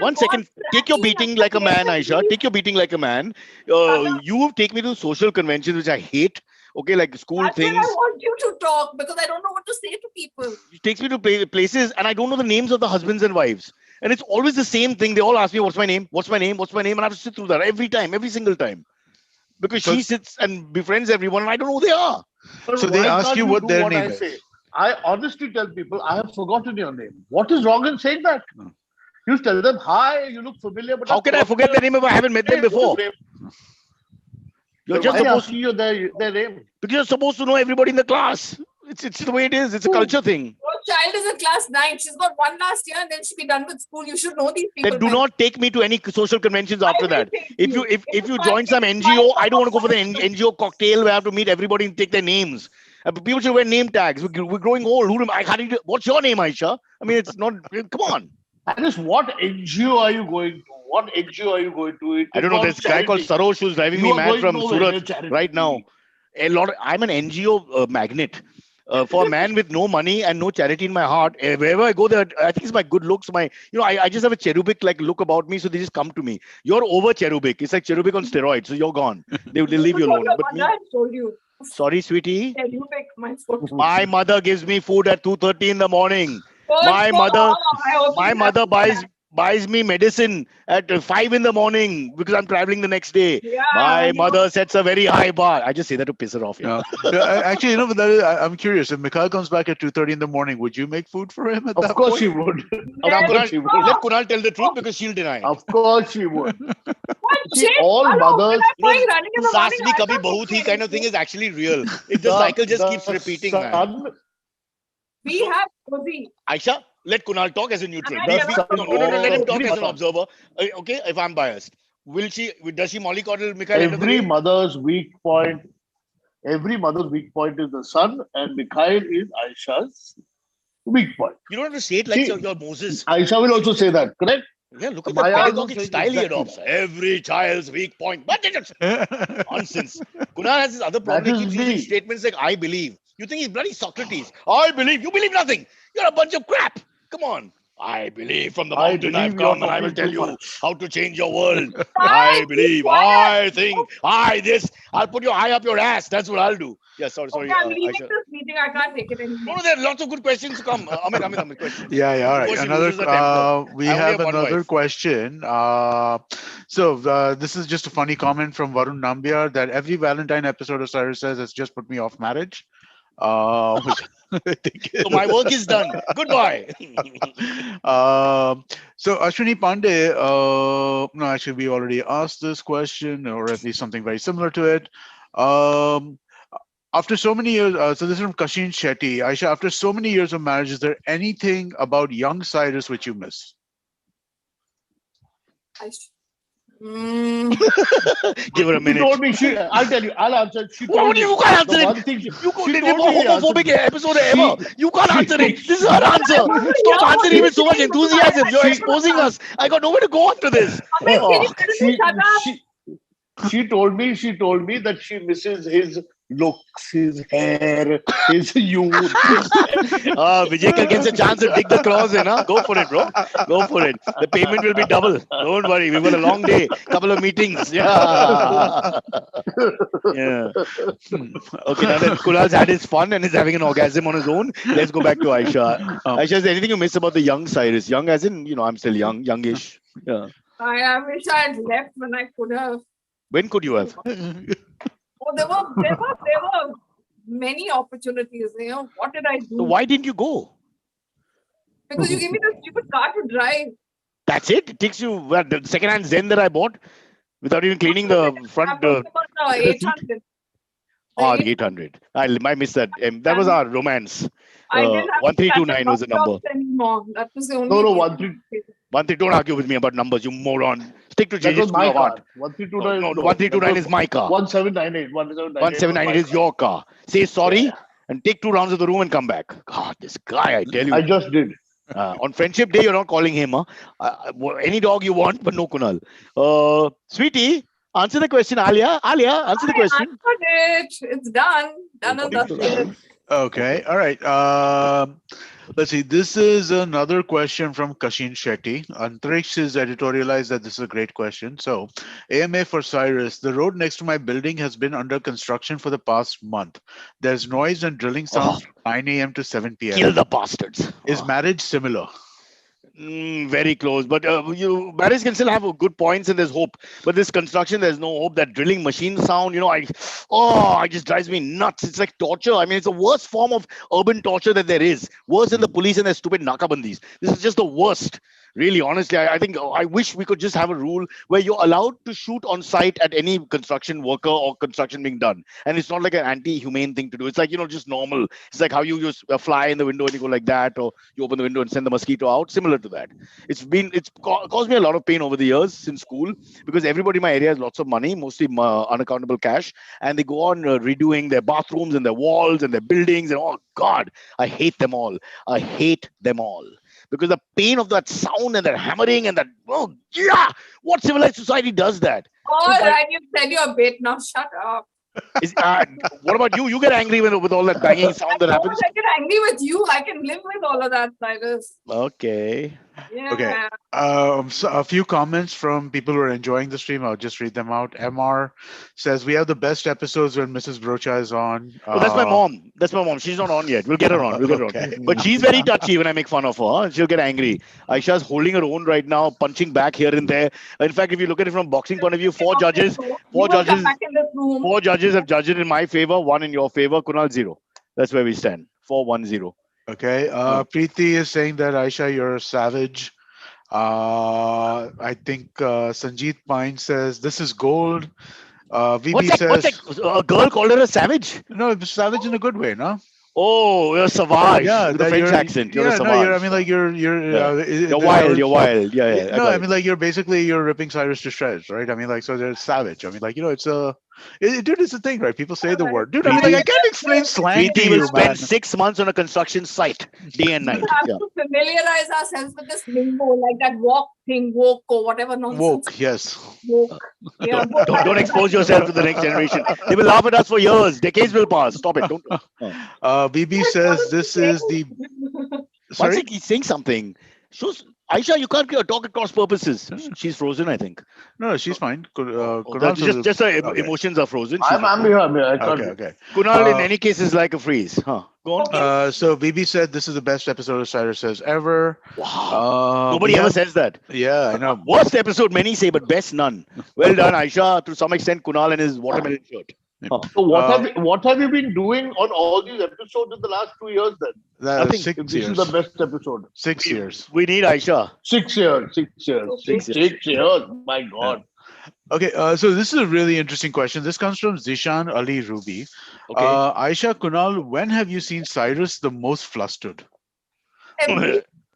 One second. Take your beating like a man, Ayesha. Take your beating like a man. You take me to social conventions, which I hate. Okay, like school That's things. when I want you to talk because I don't know what to say to people. It takes me to places, and I don't know the names of the husbands and wives. And it's always the same thing. They all ask me, what's my name? And I have to sit through that every single time. Because she sits and befriends everyone, and I don't know who they are. So they ask you what their name is. I honestly tell people, I have forgotten your name. What is wrong in saying that? You tell them, hi, you look familiar, but How can I forget their name if I haven't met them before? You're just Why supposed asking you their name? because you're supposed to know everybody in the class. It's the way it is. It's a culture thing. Your child is in class 9. She's got one last year and then she'll be done with school. You should know these people. Then do not take me to any social conventions after that. If you join some it's NGO, fine. I don't want to go for the NGO cocktail where I have to meet everybody and take their names. People should wear name tags. We're growing old. What's your name, Ayesha? I mean, it's not. Come on. Alice, what NGO are you going to? What NGO are you going to? I don't know. There's a guy called Sarosh who's driving me mad from Surat right now. I'm an NGO magnet. For a man with no money and no charity in my heart, wherever I go, there, I think it's my good looks. I just have a cherubic like look about me, so they just come to me. You're over cherubic. It's like cherubic on steroids, so you're gone. They leave you alone. But me, told you. sorry, sweetie. Cherubic, My mother gives me food at 2:30 in the morning. My mother buys me medicine at 5 in the morning because I'm traveling the next day. Yeah, My mother sets a very high bar. I just say that to piss her off. Yeah. Actually, I'm curious. If Mikhail comes back at 2:30 in the morning, would you make food for him at that Of course point? she would. Let Kunal tell the truth because she'll deny it. Of course she would. What See, shit? all Hello, mothers- when I'm running in the Saas morning, bhi I kabhi can't bahut hi take kind of thing anything. is actually real. The cycle just keeps repeating, man. We have Rosie. Aisha, let Kunal talk as a neutral. I never No, let him talk as an Every observer. Okay, if I'm biased. Does she mollycoddle Mikhail? Every mother's weak point is the son, and Mikhail is Aisha's weak point. You don't have to say it like See, you're Moses. Aisha will also say that, correct? Yeah, look at Maya the also pedagogic says style he exactly adopts. Every child's weak point. But nonsense. Kunal has this other problem. That He keeps is using me. statements like, I believe. You think he's bloody Socrates. I believe. You believe nothing. You're a bunch of crap. Come on. I believe from the I mountain I've believe you're come and I will talking tell too you much. how to change your world. Fine, I believe. be quiet. I think. I this. I'll put your eye up your ass. That's what I'll do. Yeah, sorry. Okay, I'm leaving Aisha. this meeting. I can't take it anymore. No, there are lots of good questions to come. Amit, questions. Yeah, all right. Question loses her temper. We I only have have one another wife. question. This is just a funny comment from Varun Nambiar that every Valentine episode of Cyrus says it's just put me off marriage. Which I think So my work is done. Goodbye. So Ashwini Pandey, no, actually we already asked this question, or at least something very similar to it. After so many years, so this is from Kashin Shetty. Aisha, after so many years of marriage, is there anything about young Cyrus which you miss? Give her a minute. She told me, I'll tell you, I'll answer. She told me. You can't answer the it. one thing You she could the told more me the answer. homophobic episode ever. You can't answer it. This is her answer. Stop answering with so much enthusiasm. You're exposing us. I got nowhere to go after this. She told me that she misses his looks, his hair, his youth. Vijayakar gets a chance to dig the claws in, huh? Go for it, bro. Go for it. The payment will be double. Don't worry. We've got a long day. Couple of meetings. Yeah. Yeah. Okay, now that Kunal's had his fun and is having an orgasm on his own, let's go back to Ayesha. Ayesha, is there anything you miss about the young Cyrus? Young as in, I'm still young, youngish. Yeah. I wish I had left when I could have. When could you have? Oh, there were many opportunities. What did I do? So why didn't you go? Because you gave me the stupid car to drive. That's it? It takes you the second-hand Zen that I bought without even cleaning the front. 800. The 800. I missed that. That was our romance. I didn't have 1329 was the number. anymore. That was the only. No, reason. 13, don't argue with me about numbers, you moron. Stick to That JJ was School my of car. Art. 1329. No, 1329 is my car. 1798. 1798 is your car. Say sorry and take 2 rounds of the room and come back. God, this guy, I tell you. I just did. On Friendship Day, you're not calling him. Any dog you want, but no Kunal. Sweetie, answer the question. Alia, answer the question. I answered it. It's done. Done and dusted. Okay, all right. Let's see. This is another question from Kashin Shetty. Antriksh has editorialized that this is a great question. So, AMA for Cyrus. The road next to my building has been under construction for the past month. There's noise and drilling sounds from 9 a.m. to 7 p.m. Kill the bastards. Is marriage similar? Very close, but Barris can still have good points and there's hope. But this construction, there's no hope. That drilling machine sound, it just drives me nuts. It's like torture. I mean, it's the worst form of urban torture that there is. Worse than the police and their stupid nakabandis. This is just the worst. Really, honestly, I think I wish we could just have a rule where you're allowed to shoot on site at any construction worker or construction being done, and it's not like an anti-humane thing to do. It's like just normal. It's like how you just fly in the window and you go like that, or you open the window and send the mosquito out. Similar to that. Caused me a lot of pain over the years since school because everybody in my area has lots of money, mostly unaccountable cash, and they go on redoing their bathrooms and their walls and their buildings, and oh God, I hate them all. I hate them all. Because the pain of that sound and that hammering and that, what civilized society does that? All right, you've said your bit. Now shut up. What about you? You get angry with all that banging sound that happens? I get angry with you. I can live with all of that, Cyrus. Okay. Yeah. Okay. So a few comments from people who are enjoying the stream. I'll just read them out. MR says, we have the best episodes when Mrs. Broacha is on. Oh, that's my mom. That's my mom. She's not on yet. We'll get her on. Okay. But she's very touchy when I make fun of her. She'll get angry. Aisha's holding her own right now, punching back here and there. In fact, if you look at it from a boxing point of view, four judges have judged it in my favor, one in your favor. Kunal, 0. That's where we stand. 4-1-0. Okay. Preeti is saying that Ayesha, you're a savage. I think Sanjeet Pine says this is gold. VB says a girl called her a savage? No, savage in a good way, no? Oh, you're a savage. Yeah, with a French accent. You're a savage. No, I mean, like you're wild. You're wild. Yeah. No, I mean, like you're ripping Cyrus to shreds, right? I mean, like, so they're savage. I mean, like, it's dude, it's a thing, right? People say the word, dude. I mean, like, I can't explain slang to you, will spend 6 months on a construction site, day and night. We have to familiarize ourselves with this lingo, like that walk thing, woke or whatever nonsense. Woke, yes. Woke. Yeah, don't expose yourself to the next generation. They will laugh at us for years. Decades will pass. Stop it. Don't. BB says this is the. Sorry, he's saying something. Ayesha, you can't talk at cross purposes. She's frozen, I think. No, she's fine. Just her emotions are frozen. I'm here. I can't. Okay. Kunal, in any case, is like a freeze. Go on. So BB said this is the best episode of Cyrus Says ever. Wow. Nobody ever says that. Yeah, I know. Worst episode, many say, but best none. Well done, Ayesha. To some extent, Kunal and his watermelon shirt. So what have you been doing on all these episodes in the last 2 years then? I think 6 This years. is the best episode. 6 years. We need Ayesha. 6 years. 6 years. 6 years. My God. Okay, so this is a really interesting question. This comes from Zishan Ali Ruby. Okay. Ayesha, Kunal, when have you seen Cyrus the most flustered?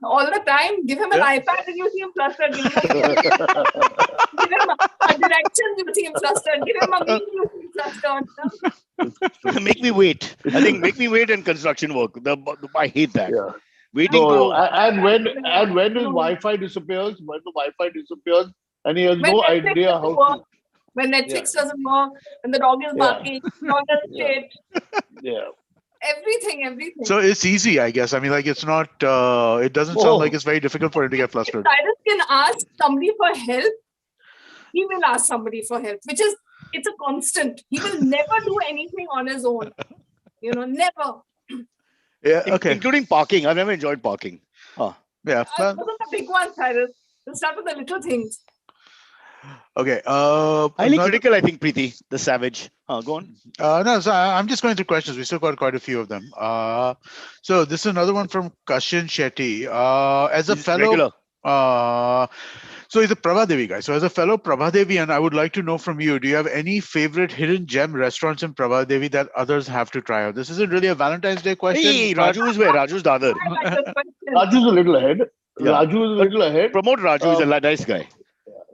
All the time. Give him an iPad and you see him flustered. Give him a direction, you see him flustered. Give him a meal, you see him flustered. Make me wait. I think make me wait in construction work. I hate that. Yeah. Waiting. And when his Wi-Fi disappears, and he has no idea how to. When Netflix doesn't work, when the dog is barking, the dog doesn't sit. Yeah. Everything. So it's easy, I guess. I mean, like, it's not, it doesn't sound like it's very difficult for him to get flustered. If Cyrus can ask somebody for help, he will ask somebody for help, it's a constant. He will never do anything on his own. Never. Yeah, okay. Including parking. I've never enjoyed parking. Yeah. Those are the big ones, Cyrus. We'll start with the little things. Okay. Highly critical, I think, Preeti, the savage. Go on. No, so I'm just going through questions. We still got quite a few of them. So this is another one from Kashin Shetty. As a fellow, regular. So he's a Prabhadevi guy. So as a fellow Prabhadevi, and I would like to know from you, do you have any favorite hidden gem restaurants in Prabhadevi that others have to try out? This isn't really a Valentine's Day question. Hey, Raju is where? Raju's the other. Raju's a little ahead. Yeah. Promote Raju. He's a nice guy.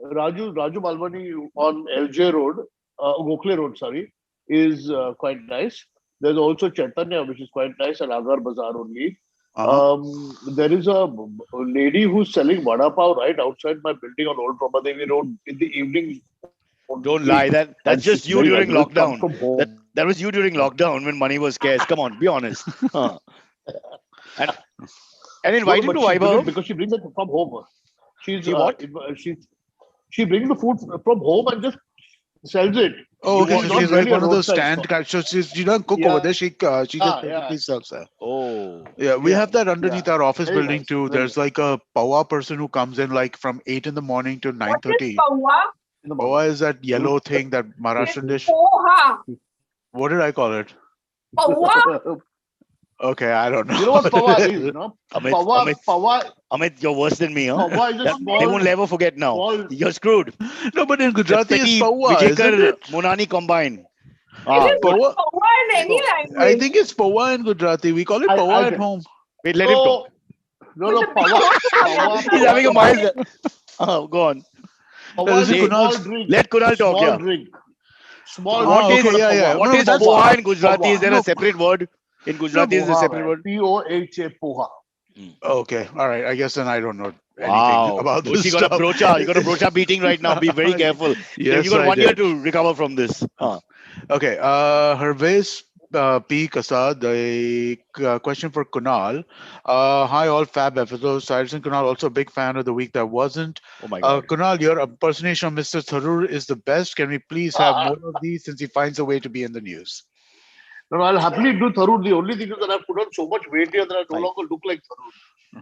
Raju Malwani on LJ Road, Gokhale Road, is quite nice. There's also Chaitanya, which is quite nice, and Agar Bazaar only. There is a lady who's selling vada pav right outside my building on Old Prabhadevi Road in the evening. Don't lie. That's just you during lockdown. That was you during lockdown when money was scarce. Come on, be honest. And invite him to Viber because she brings it from home. She brings the food from home and just sells it. Oh, okay. It's So not she's like really a one of those roadside stand stall. kind. So she doesn't cook over Yeah. there. She just Yeah. basically sells there. Oh, Yeah, we Yeah. have that Yeah. underneath our office Very building nice. too. Very There's nice. like a pawa person who comes in like from 8 in the morning to What is 9:30. pawa? In the morning. Pawa is that yellow thing, that It's Maharashtrian dish. poha. What did I call it? Pawa? Okay, I don't You know know. what pawa is, no? Amit, Pawa, Amit, pawa, Amit, you're worse than me, huh? pawa is a They small, won't ever forget now. small. You're screwed. No, but in That's Gujarati it's petty pawa, isn't Vijayakar it? Monani combine. It Ah, is good. not Pawa. pawa in any No, I language. think it's pawa in Gujarati. We call it I pawa at can. home. Wait, let him talk. No, no, With no, the big pawa, roti on the pawa, other He's side, pawa having you a is call a mild. it. Oh, go on. pawa is This is a Say, small Kunal's. drink. let Kunal talk. Small Yeah. drink. So Small what drink is Okay, called yeah, yeah. pawa. what No, is that's poha in Gujarati? Is Pawa. there a no. separate word? In Gujarati, is there a Poha, separate man. word? Poha, poha. Hmm. Okay, all right. I guess then I don't know anything Wow. about this Doshi got a stuff. brocha. You got a brocha beating right now. Be very careful. You Yes, got I 1 year did. to recover from this. Okay, Herves P. Kasad, a question for Kunal. Hi, all fab episodes. Cyrus and Kunal, also a big fan of the week that wasn't. Oh my God. Kunal, your impersonation of Mr. Tharoor is the best. Can we please have more of these since he finds a way to be in the news? No, I'll happily do Tharoor. The only thing is that I've put on so much weight here that I no Right. longer look like Tharoor.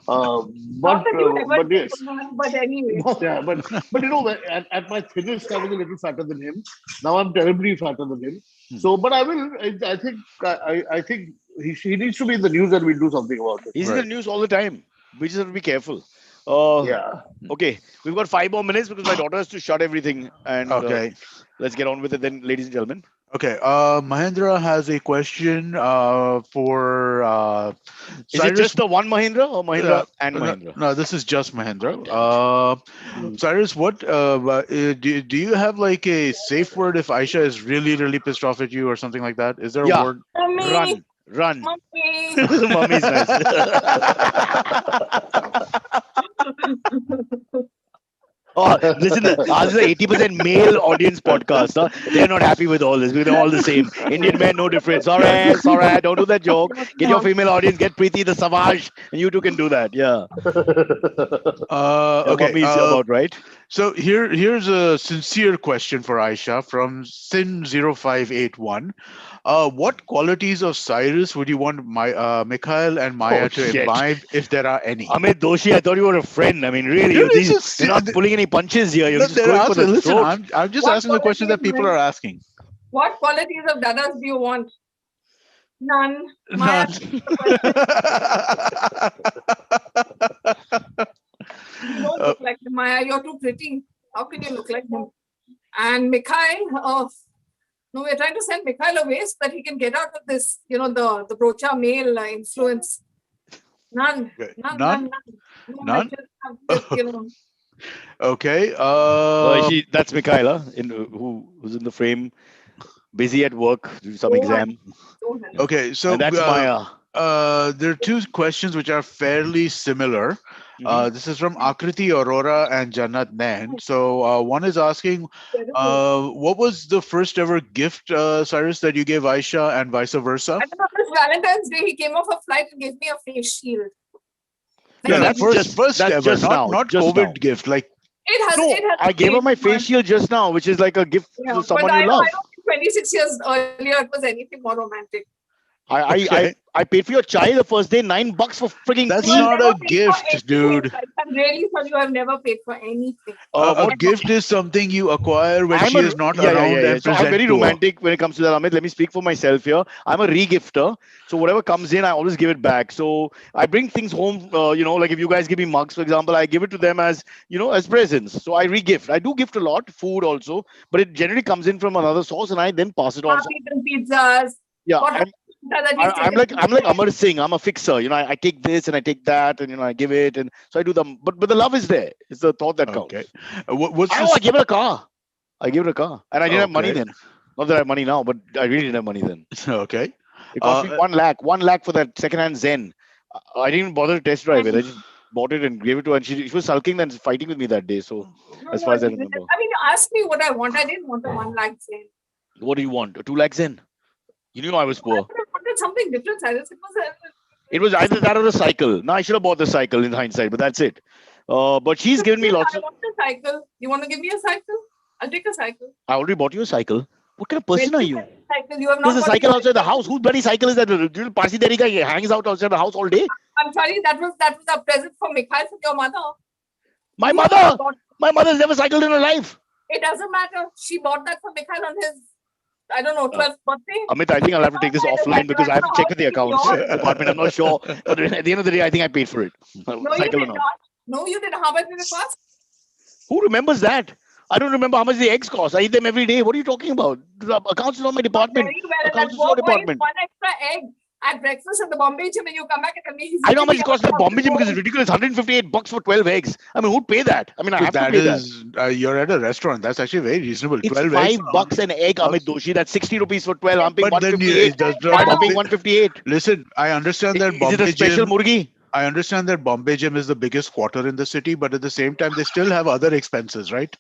Not that you ever But did, yes. but anyway. No, yeah, but you know, at my thinnest, I was a little fatter than him. Now I'm terribly fatter than him. Hmm. So, but I will. I think he needs to be in the news, and we'll do something about it. He's in the Right. news all the time. We just have to be careful. Yeah. Okay, we've got 5 more minutes because my daughter has to shut everything, and Okay. let's get on with it then, ladies and gentlemen. Okay. Mahendra has a question for Is it Cyrus. just the one Mahindra or Uh, Mahindra and no, Mahindra? no, this is just Mahendra. Oh, damn it. Cyrus, what do you have like a safe word if Aisha is really, really pissed off at you or something like that? Is there a Yeah, word? Mommy, run. mommy. Mummy's nice. Oh, listen, ours is a 80% male audience podcast. Huh? They're not happy with all this. We're all the same. Indian men, no difference. Sorry, don't do that joke. Get your female audience, get Preeti the Savage, and you two can do that. Yeah. Yeah, Okay. mummy's about right. So here's a sincere question for Aisha from Sin0581. What qualities of Cyrus would you want Mikhail and Maya Oh, to shit. imbibe if there are any? Amit Doshi, I thought you were a friend. I mean, really, Dude, it's just, you're not pulling any punches here. You're no, just they're going for asking. the Listen, throat. I'm just What asking the questions that qualities, people are asking. What qualities of dadas do you want? None. Maya, None. you don't look like him. Maya, you're too pretty. How can you look like him? And Mikhail, oh, no, we're trying to send Mikhail away so that he can get out of this, the brocha male influence. None. Okay. None, None? none, none. No, my None? children have this, Okay. That's Michaela, who's in the frame, busy at work, doing some exam. don't have. Okay. So And that's Maya. there are two questions which are fairly similar. Mhm. This is from Akriti Aurora and Jannat Nain. So one is asking, what was the first ever gift, Cyrus, that you gave Aisha and vice versa? I remember this Valentine's Day, he came off a flight and gave me a face shield. Yeah, that's first that's ever, just now, not just COVID now. gift. Like, No, It has I gave her my changed face shield just now, which is like a gift Yeah, to but someone I you know, love. I don't think 26 years earlier it was anything more romantic. okay, I paid for your chai the first day, $9 for freaking that's tea. You not have never a paid for gift, anything. dude. I'm really sorry, you have never paid for anything. A What gift is something you acquire when I'm she a is not yeah, yeah, around yeah, yeah. and So I'm present very to her. romantic when it comes to that, Amit. Let me speak for myself here. I'm a re-gifter, so whatever comes in, I always give it back. So I bring things home. Like if you guys give me mugs, for example, I give it to them as as presents. So I re-gift. I do gift a lot, food also, but it generally comes in from another source, and I then pass it on. So, Half-eaten pizzas. yeah, What that he's I'm taken. like Amar Singh. I'm a fixer. I take this and I take that, and I give it, and so I do them. But the love is there. It's the thought that Okay. counts. What's I this? gave it a car. I gave it a car, and I didn't have money Okay. then. Not that I have money now, but I really didn't have money then. Okay. It cost me 1 lakh for that second-hand Zen. I didn't even bother to test drive it. I just bought it and gave it to her, and she was sulking and fighting with me that day. So as far as I remember, I mean, you asked me what I want. I didn't want a 1 lakh Zen. what do you want? A 2 lakh Zen? You knew I was I poor. wanted something different, Cyrus. It was either that or a cycle. No, I should have bought the cycle in hindsight, but that's it. But she's given me lots I of. want a cycle. You want to give me a cycle? I'll take a cycle. I already bought you a cycle. What kind of person When are you you? get a cycle, you have There's not a got cycle your outside the cycle. house. Whose bloody cycle is that? Little Parsi Dari guy hangs out outside the house all day. I'm sorry, that was a present from Mikhail from your mother. My You mother. bought- My mother's never cycled in her life. It doesn't matter. She bought that for Mikhail on his, I don't know, Uh, 12th birthday. Amit, I think I'll have to take this offline because I have to check with the accounts Yours. department. I'm not sure. But at the end of the day, I think I paid for it. No, you Cycle or did not. not. No, you didn't. How much did it cost? Who remembers that? I don't remember how much the eggs cost. I eat them every day. What are you talking about? The accounts is not my department. Very well. And Accounts then is your go eat department. one extra egg at breakfast at the Bombay gym and you come back and tell me he's I know how much eating it costs the at Bombay Gym because it's ridiculous. $158 for 12 eggs. I mean, who'd pay that? I mean, I have to That pay that. is, you're at a restaurant. That's actually very reasonable. It's 12 eggs. $5 an egg, Amit Doshi. That's 60 rupees for 12. I'm paying But then 158. does Why am I paying Bombay, 158? listen, I understand that Is it a Bombay special Gym. murgi? I understand that Bombay Gym is the biggest quarter in the city, but at the same time, they still have other expenses, right?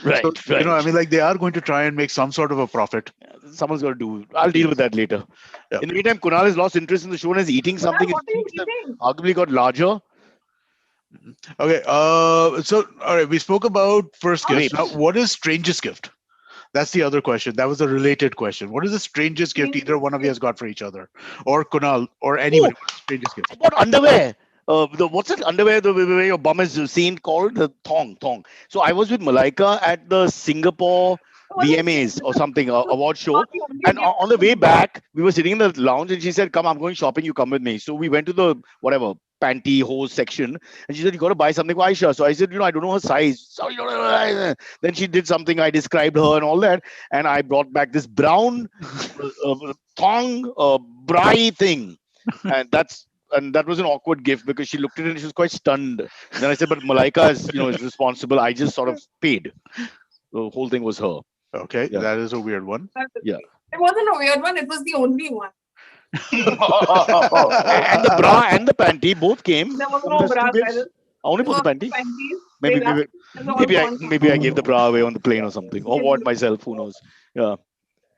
Right, So, right. you know, I mean, like they are going to try and make some sort of a profit. Someone's got to do. I'll deal with that later. Yeah. In the meantime, Kunal has lost interest in the show and is eating something. What His are you cheeks have eating? arguably got larger. Okay. So, all right, we spoke about first gifts. Now, Grapes. what is strangest gift? That's the other question. That was a related question. What is the strangest gift either one of you has got for each other, or Kunal, or anybody? Oh, What's the strangest gift? I bought underwear. What's that underwear the where your bum is seen called? The thong. So I was with Malaika at the Singapore What is VMAs or something, award show. not the only And gift on the way back, we were sitting in the lounge and she said, "Come, I'm going shopping. You come with me." So we went to the whatever panty hose section and she said, "You got to buy something for Aisha." So I said, "I don't know her size." So, then she did something. I described her and all that. And I brought back this brown thong bri thing. And that was an awkward gift because she looked at it and she was quite stunned. And then I said, "But Malaika is responsible. I just sort of paid. The whole thing was her." Okay, Yeah. that is a weird one. Yeah. It wasn't a weird one. It was the only one. And the bra and the panty both came There was from no those two bra gifts. Cyrus. I only There put the was panty. panties. Maybe They maybe wrapped it and all gone. maybe I gave the bra away on the plane or something, or wore it myself. Who knows? Yeah.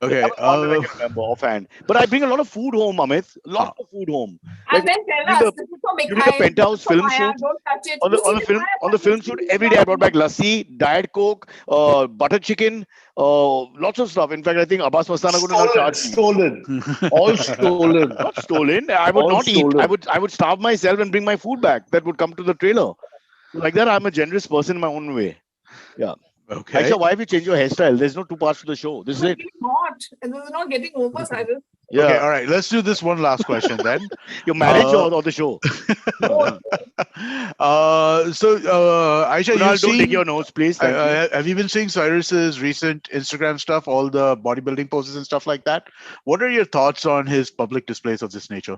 Okay. That was one that I can remember offhand. But I bring a lot of food home, Amit. Lots of food home. Like And then tell during us, the this is for during the Mikhail, penthouse this is for film Maya, shoot don't touch it. on You see, the film shoot every day I brought back lassi, diet coke, butter chicken, lots of stuff. In fact, I think Abbas Mastana going to now charge me. Stolen. All stolen. Not stolen. I would All not eat. stolen. I would starve myself and bring my food back. That would come to the trailer. Like that, I'm a generous person in my own way. Yeah. Okay. Aisha, why have you changed your hairstyle? There's no two parts to the show. This is it. It's not. This is not getting over, Cyrus. Yeah. Okay. All right. Let's do this one last question then. Your marriage or the show? Aisha, Kunal, you've don't dig seen. your nose, please. Thank you. Have you been seeing Cyrus's recent Instagram stuff, all the bodybuilding poses and stuff like that? What are your thoughts on his public displays of this nature?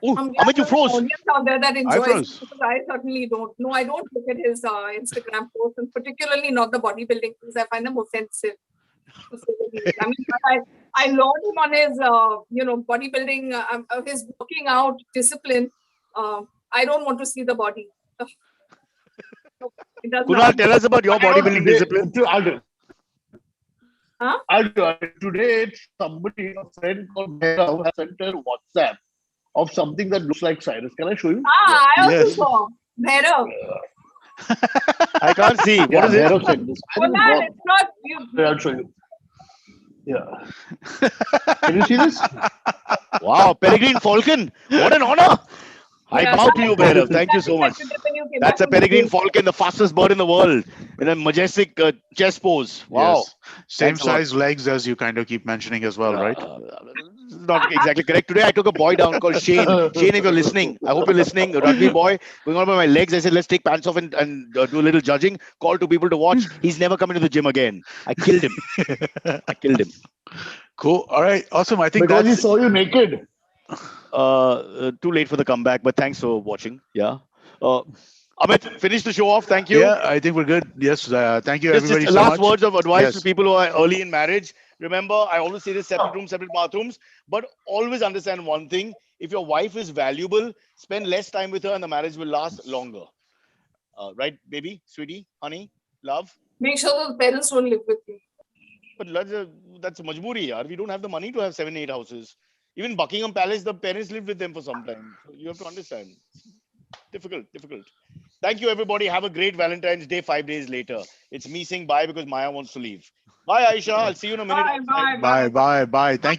Oh, Glad Amit, you there's froze. an audience out there that enjoys froze. it because I certainly don't. No, I don't look at his Instagram posts, and particularly not the bodybuilding because I find them offensive. To say the least. I mean, I laud him on his, bodybuilding, his working out discipline. I don't want to see the body. It does Kunal, not. tell us about your bodybuilding discipline. Huh? Today, somebody, a friend called Maia, has sent her WhatsApp of something that looks like Cyrus. Can I show you? I also Yes. saw. Bhairav. I can't see. What Yeah, is it? Bhairav sent this. I think it's Kunal, gone. it's not you. Yeah, I'll show you. Yeah. Can you see this? Wow, Peregrine Falcon. What an honor. I Yeah, bow to you, Bhairav. Thank you that's so much. exactly when you came That's a back from Peregrine the Falcon, the fastest bird in the world, in a majestic chest pose. Wow. Yes. Same Thanks a lot. size legs as you kind of keep mentioning as well, right? Not exactly correct. Today I took a boy down called Shane. Shane, if you're listening, I hope you're listening. A rugby boy going on by my legs. I said, let's take pants off and do a little judging. Call to people to watch. He's never coming to the gym again. I killed him. Cool. All right. Awesome. I think Because he that's saw you naked. Too late for the comeback, but thanks for watching. Yeah. Amit, finish the show off. Thank you. Yeah, I think we're good. Yes. Thank you, Just everybody, so last much. words of advice Yes. to people who are early in marriage. Remember, I always say this: separate rooms, separate bathrooms. But always understand one thing: if your wife is valuable, spend less time with her, and the marriage will last longer. Right, baby, sweetie, honey, love. Make sure those parents don't live with you. But that's a majburi, yaar. We don't have the money to have 7, 8 houses. Even Buckingham Palace, the parents live with them for some time. So you have to understand. Difficult. Thank you, everybody. Have a great Valentine's Day 5 days later. It's me saying bye because Maya wants to leave. Bye, Aisha. I'll see you in a minute Bye, outside. bye, Bye, bye. bye, bye. Thank you.